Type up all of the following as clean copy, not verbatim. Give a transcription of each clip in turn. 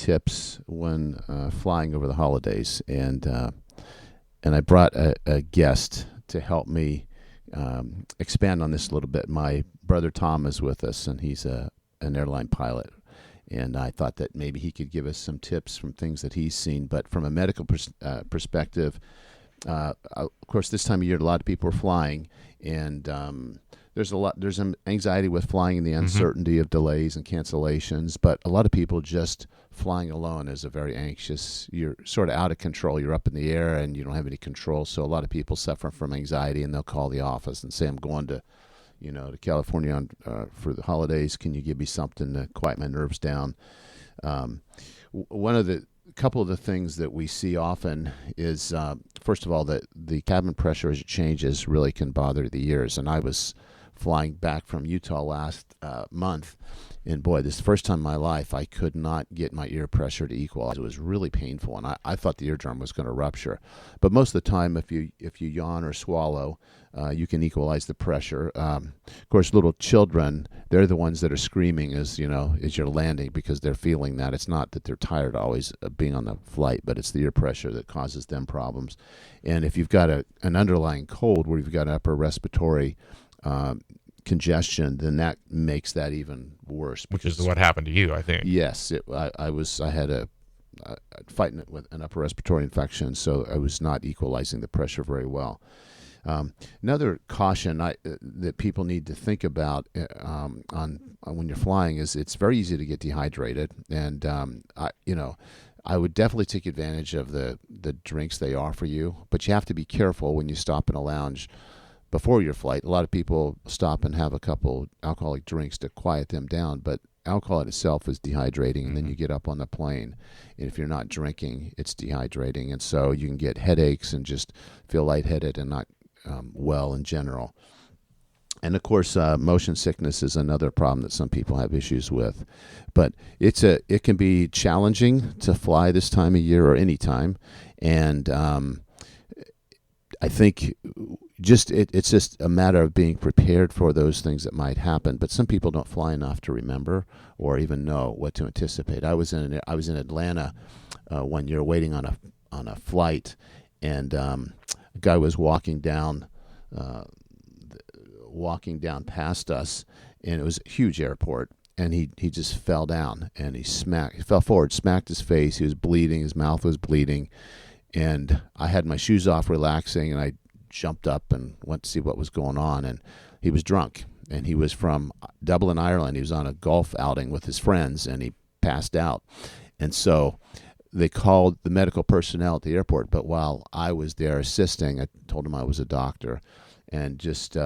tips when flying over the holidays, and I brought a guest to help me expand on this a little bit. My brother Tom is with us, and he's an airline pilot. And I thought that maybe he could give us some tips from things that he's seen. But from a medical perspective, of course, this time of year, a lot of people are flying, and there's some anxiety with flying and the uncertainty of delays and cancellations. But a lot of people just flying alone is a very anxious. You're sort of out of control. You're up in the air and you don't have any control. So a lot of people suffer from anxiety, and they'll call the office and say, "I'm going to California for the holidays. Can you give me something to quiet my nerves down?" Couple of the things that we see often is, first of all, that the cabin pressure as it changes really can bother the ears. And I was flying back from Utah last month, and boy, this is the first time in my life I could not get my ear pressure to equalize. It was really painful, and I thought the eardrum was going to rupture. But most of the time, if you yawn or swallow, you can equalize the pressure. Of course, little children, they're the ones that are screaming as you're landing, because they're feeling that. It's not that they're tired always of being on the flight, but it's the ear pressure that causes them problems. And if you've got an underlying cold where you've got upper respiratory congestion, then that makes that even worse. Which is what happened to you, I think. Yes, I had fighting it with an upper respiratory infection, so I was not equalizing the pressure very well. Another caution that people need to think about on when you're flying is it's very easy to get dehydrated, and I would definitely take advantage of the drinks they offer you, but you have to be careful when you stop in a lounge before your flight. A lot of people stop and have a couple alcoholic drinks to quiet them down, but alcohol in itself is dehydrating, and then you get up on the plane, and if you're not drinking, it's dehydrating, and so you can get headaches and just feel lightheaded and not well in general. And of course, motion sickness is another problem that some people have issues with. But it can be challenging to fly this time of year or any time, and I think it's just a matter of being prepared for those things that might happen. But some people don't fly enough to remember or even know what to anticipate. I was in Atlanta one year waiting on a flight, and a guy was walking down past us, and it was a huge airport, and he just fell down, and he fell forward, smacked his face. He was bleeding, his mouth was bleeding, and I had my shoes off, relaxing, and I jumped up and went to see what was going on. And he was drunk, and he was from Dublin, Ireland. He was on a golf outing with his friends, and he passed out. And so they called the medical personnel at the airport, but while I was there assisting, I told him I was a doctor, and just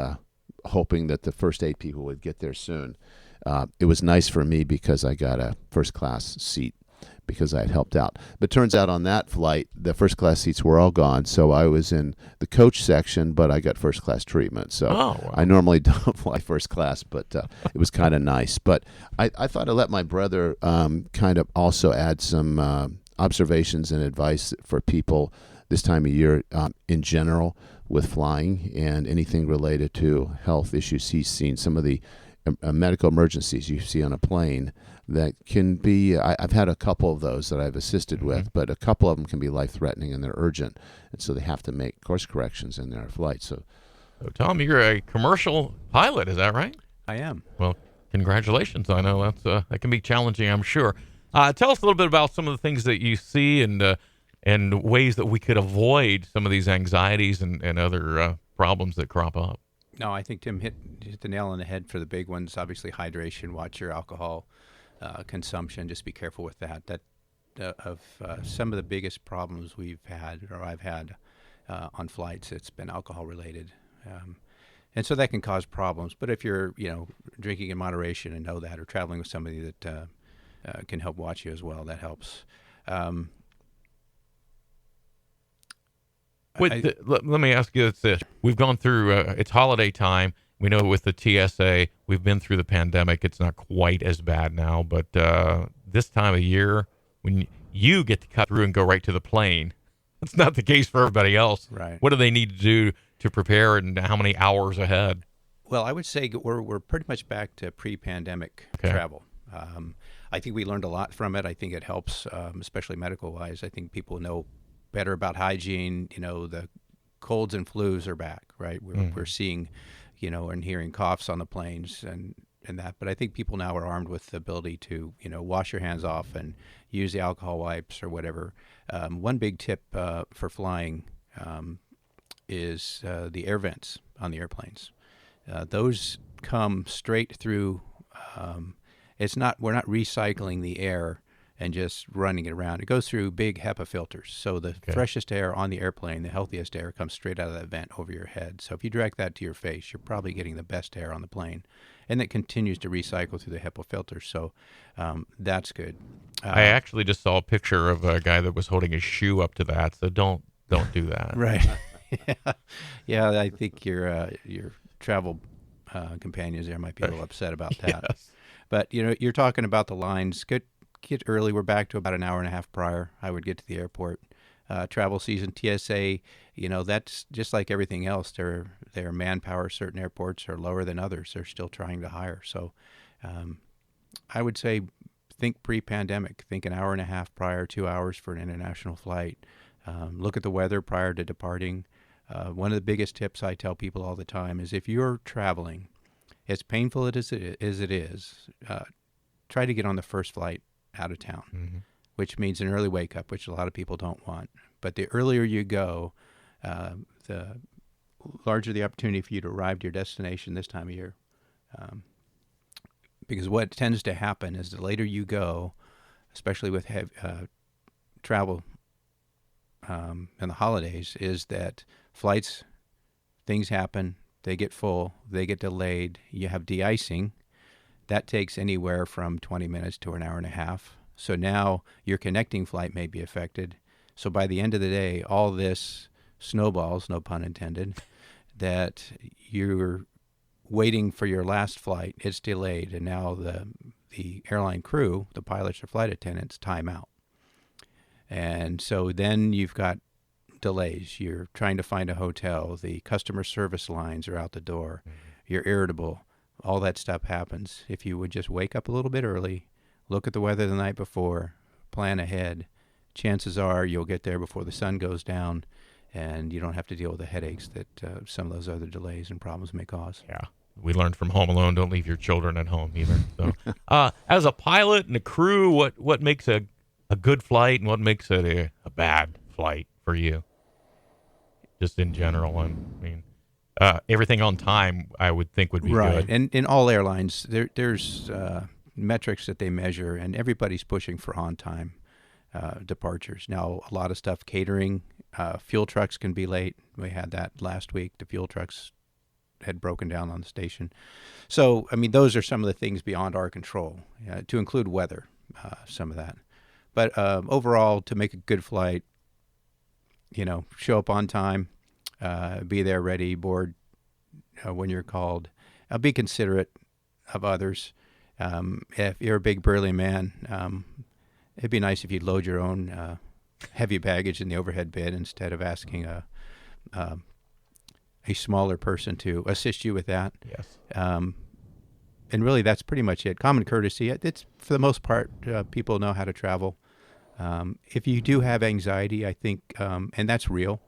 hoping that the first aid people would get there soon. It was nice for me because I got a first-class seat because I had helped out. But turns out on that flight, the first-class seats were all gone, so I was in the coach section, but I got first-class treatment. So wow. I normally don't fly first class, but it was kind of nice. But I thought I'd let my brother kind of also add some observations and advice for people this time of year in general with flying and anything related to health issues he's seen. Some of the medical emergencies you see on a plane that can be, I've had a couple of those that I've assisted with, but a couple of them can be life-threatening and they're urgent, and so they have to make course corrections in their flight. So Tom, you're a commercial pilot, is that right? I am. Well, congratulations. I know that can be challenging, I'm sure. Tell us a little bit about some of the things that you see and ways that we could avoid some of these anxieties and other problems that crop up. No, I think Tim hit the nail on the head for the big ones. Obviously, hydration, watch your alcohol consumption. Just be careful with that. Some of the biggest problems we've had, or I've had on flights, it's been alcohol related. And so that can cause problems. But if you're, drinking in moderation and know that, or traveling with somebody that can help watch you as well, that helps. Let me ask you this. We've gone through, it's holiday time. We know with the TSA, we've been through the pandemic. It's not quite as bad now, but this time of year, when you get to cut through and go right to the plane, that's not the case for everybody else. Right. What do they need to do to prepare, and how many hours ahead? Well, I would say we're pretty much back to pre-pandemic travel. I think we learned a lot from it. I think it helps, especially medical-wise. I think people know better about hygiene. The colds and flus are back, right? We're seeing, and hearing coughs on the planes and that. But I think people now are armed with the ability to, wash your hands off and use the alcohol wipes or whatever. One big tip for flying is the air vents on the airplanes. Those come straight through. We're not recycling the air and just running it around. It goes through big HEPA filters. So the freshest air on the airplane, the healthiest air, comes straight out of that vent over your head. So if you direct that to your face, you're probably getting the best air on the plane. And it continues to recycle through the HEPA filters. So that's good. I actually just saw a picture of a guy that was holding his shoe up to that. So don't do that. Right. Yeah, I think your travel companions there might be a little upset about that. Yes. But, you're talking about the lines. Get early. We're back to about an hour and a half prior. I would get to the airport. Travel season, TSA, that's just like everything else. Their manpower, certain airports are lower than others. They're still trying to hire. So I would say think pre-pandemic. Think an hour and a half prior, 2 hours for an international flight. Look at the weather prior to departing. One of the biggest tips I tell people all the time is if you're traveling, as painful as it is, try to get on the first flight out of town, which means an early wake up, which a lot of people don't want. But the earlier you go, the larger the opportunity for you to arrive to your destination this time of year. Because what tends to happen is the later you go, especially with travel and the holidays, is that flights, things happen, they get full, they get delayed, you have de-icing. That takes anywhere from 20 minutes to an hour and a half. So now your connecting flight may be affected. So by the end of the day, all this snowballs, no pun intended, that you're waiting for your last flight, it's delayed, and now the airline crew, the pilots or flight attendants, time out. And so then you've got delays. You're trying to find a hotel. The customer service lines are out the door. You're irritable. All that stuff happens. If you would just wake up a little bit early, look at the weather the night before, plan ahead, chances are you'll get there before the sun goes down, and you don't have to deal with the headaches that some of those other delays and problems may cause. Yeah. We learned from Home Alone, don't leave your children at home either. So, as a pilot and a crew, what makes a good flight and what makes it a bad flight for you? Just in general, I mean, everything on time, I would think would be right. good. And in all airlines, there's metrics that they measure, and everybody's pushing for on-time departures. Now, a lot of stuff, catering, fuel trucks can be late. We had that last week. The fuel trucks had broken down on the station. So, I mean, those are some of the things beyond our control, to include weather, some of that. But overall, to make a good flight, show up on time, be there ready, board when you're called. Be considerate of others. If you're a big burly man, it'd be nice if you'd load your own heavy baggage in the overhead bin instead of asking a smaller person to assist you with that. Yes. And really, that's pretty much it. Common courtesy. It's for the most part, people know how to travel. If you do have anxiety, I think, and that's real,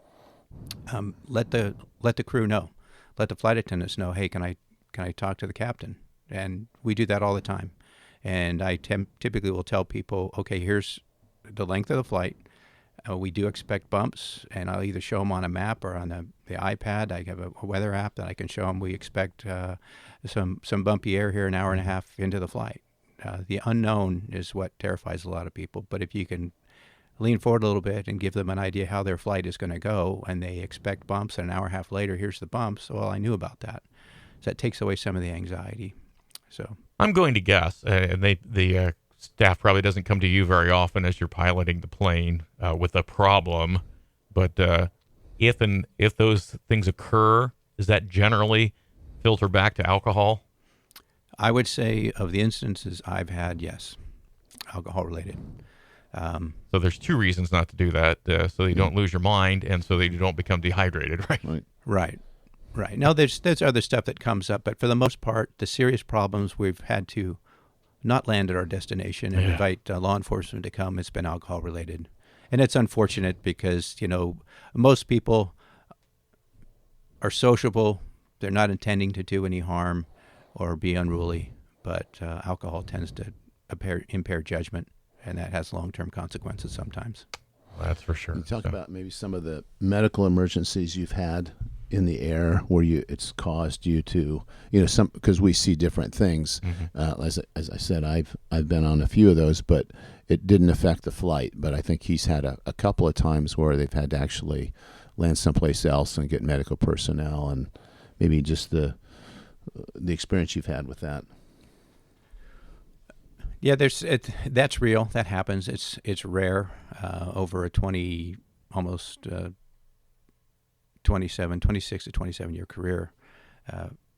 let the crew know, let the flight attendants know. Hey, can I talk to the captain? And we do that all the time. And I typically will tell people, okay, here's the length of the flight. We do expect bumps, and I'll either show them on a map or on the iPad. I have a weather app that I can show them. We expect some bumpy air here an hour and a half into the flight. The unknown is what terrifies a lot of people. But if you can lean forward a little bit and give them an idea how their flight is going to go, and they expect bumps, and an hour and a half later, here's the bumps. Well, I knew about that. So that takes away some of the anxiety. So I'm going to guess, and the staff probably doesn't come to you very often as you're piloting the plane with a problem. But if those things occur, does that generally filter back to alcohol? I would say of the instances I've had, yes, alcohol related. So there's two reasons not to do that, so you don't lose your mind and so that you don't become dehydrated, right? Right. Now, there's other stuff that comes up, but for the most part, the serious problems we've had to not land at our destination and invite law enforcement to come. It's been alcohol related. And it's unfortunate because, most people are sociable. They're not intending to do any harm or be unruly, but alcohol tends to impair judgment, and that has long-term consequences sometimes. That's for sure. Can you talk about maybe some of the medical emergencies you've had in the air where it's caused you to, some, because we see different things. As I said, I've been on a few of those, but it didn't affect the flight. But I think he's had a couple of times where they've had to actually land someplace else and get medical personnel, and maybe just the experience you've had with that. Yeah, that's real. That happens. It's rare. Over a 26 to 27 year career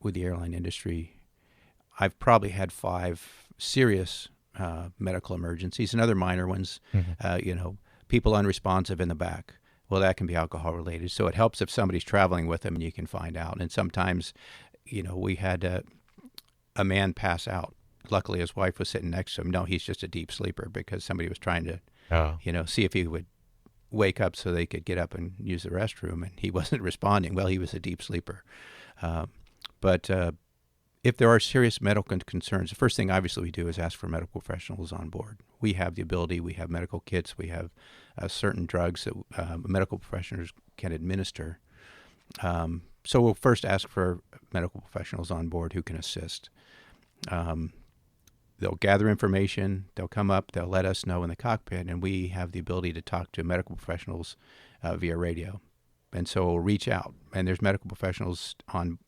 with the airline industry, I've probably had 5 serious medical emergencies and other minor ones. People unresponsive in the back. Well, that can be alcohol related. So it helps if somebody's traveling with them and you can find out. And sometimes, we had a man pass out. Luckily, his wife was sitting next to him. No, he's just a deep sleeper because somebody was trying to, see if he would wake up so they could get up and use the restroom, and he wasn't responding. Well, he was a deep sleeper. But if there are serious medical concerns, the first thing obviously we do is ask for medical professionals on board. We have the ability. We have medical kits. We have certain drugs that medical professionals can administer. So we'll first ask for medical professionals on board who can assist. They'll gather information, they'll come up, they'll let us know in the cockpit, and we have the ability to talk to medical professionals via radio. And so we'll reach out, and there's medical professionals on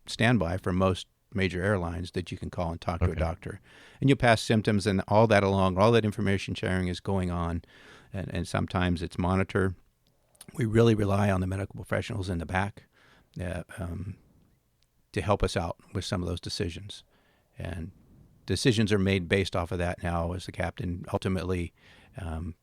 standby for most major airlines that you can call and talk to a doctor. And you'll pass symptoms and all that along. All that information sharing is going on, and sometimes it's monitored. We really rely on the medical professionals in the back to help us out with some of those decisions. And decisions are made based off of that now as the captain. Ultimately, the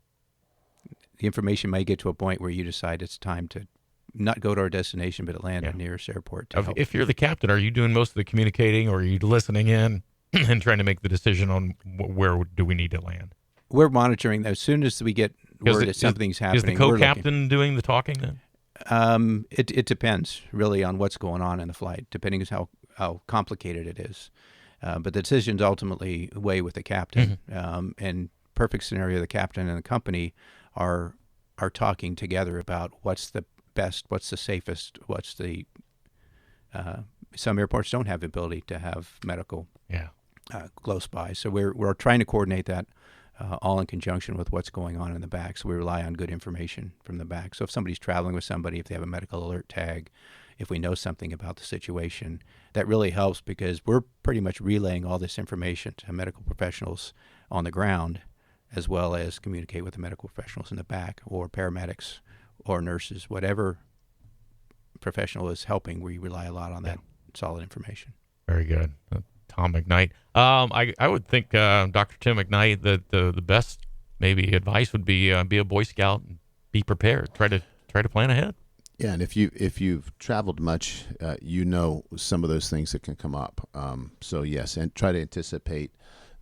information may get to a point where you decide it's time to not go to our destination, but land at the nearest airport. If you're the captain, are you doing most of the communicating, or are you listening in and trying to make the decision on where do we need to land? We're monitoring. As soon as we get word that something's happening, is the co-captain doing the talking then? It depends really on what's going on in the flight, depending on how complicated it is. But the decisions ultimately weigh with the captain. And perfect scenario, the captain and the company are talking together about what's the best, what's the safest, what's the. Some airports don't have the ability to have medical close by, so we're trying to coordinate that all in conjunction with what's going on in the back. So we rely on good information from the back. So if somebody's traveling with somebody, if they have a medical alert tag, if we know something about the situation, that really helps because we're pretty much relaying all this information to medical professionals on the ground, as well as communicate with the medical professionals in the back or paramedics or nurses, whatever professional is helping. We rely a lot on that solid information. Very good. Tom McKnight. I would think, Dr. Tim McKnight, that the best maybe advice would be a Boy Scout and be prepared. Try to plan ahead. Yeah, and if you've traveled much, some of those things that can come up. So yes, and try to anticipate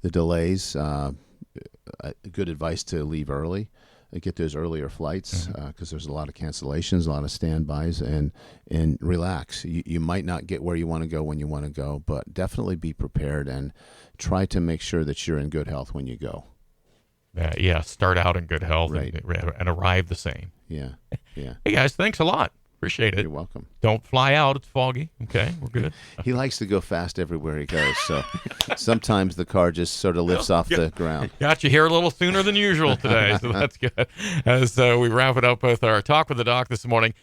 the delays. Good advice to leave early, get those earlier flights because there's a lot of cancellations, a lot of standbys, and relax. You might not get where you want to go when you want to go, but definitely be prepared and try to make sure that you're in good health when you go. Start out in good health and arrive the same. Yeah. Hey, guys, thanks a lot. Appreciate it. You're welcome. Don't fly out. It's foggy. Okay, we're good. He likes to go fast everywhere he goes, so sometimes the car just sort of lifts off the ground. Got you here a little sooner than usual today, so that's good. As we wrap it up with our Talk with the Doc this morning,